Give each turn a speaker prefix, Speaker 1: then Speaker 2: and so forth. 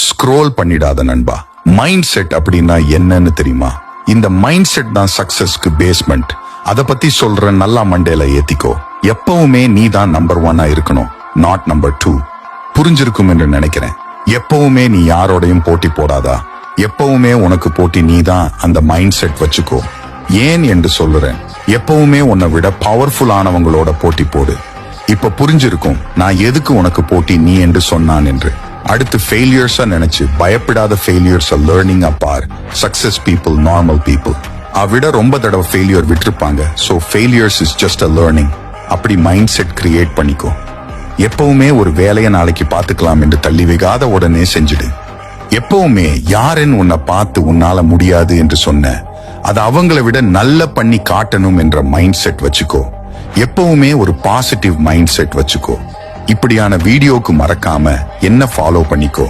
Speaker 1: Scroll பண்ணிடாத நண்பா. Mind set அப்படின்னா என்னன்னு தெரியுமா? இந்த மைண்ட் செட் தான் சக்சஸ்க்கு பேஸ்மெண்ட். அத பத்தி சொல்ற நல்லா மண்டேல ஏத்திக்கோ. எப்பவுமே நீ தான் நம்பர் 1 இருக்கணும், நாட் நம்பர் 2. புரிஞ்சிருக்கும் என்று நினைக்கிறேன். எப்பவுமே நீ யாரோடையும் போட்டி போடாதா. எப்பவுமே உனக்கு போட்டி நீ தான். அந்த மைண்ட் செட் வச்சுக்கோ. ஏன் என்று சொல்லுறேன். எப்பவுமே உன்னை விட பவர்ஃபுல் ஆனவங்களோட போட்டி போடு. இப்ப புரிஞ்சிருக்கும் நான் எதுக்கு உனக்கு போட்டி நீ என்று சொன்னான் என்று. அடுத்து ஃபெயிலியர்ஸா நினைச்சு பயப்படாத. ஃபெயிலியர்ஸ் லேர்னிங் அப்பார். சக்சஸ் பீப்புள் நார்மல் பீப்புள் விட ரொம்ப தடவை ஃபெயிலியர் விட்டுருப்பாங்க. So failures is just a learning. அப்படி மைண்ட் செட் கிரியேட் பண்ணிக்கோ. எப்பவுமே ஒரு வேலையை நாளைக்கு பாத்துக்கலாம் என்று தள்ளி வைக்காத உடனே செஞ்சிடு. எப்பவுமே யாருன்னு உன்னை பார்த்து உன்னால முடியாது என்று சொன்ன அது அவங்கள விட நல்ல பண்ணி காட்டணும் என்ற மைண்ட் செட் வச்சுக்கோ. எப்பவுமே ஒரு பாசிட்டிவ் மைண்ட் செட் வச்சுக்கோ. இப்படியான வீடியோக்கு மறக்காம என்ன ஃபாலோ பண்ணிக்கோ.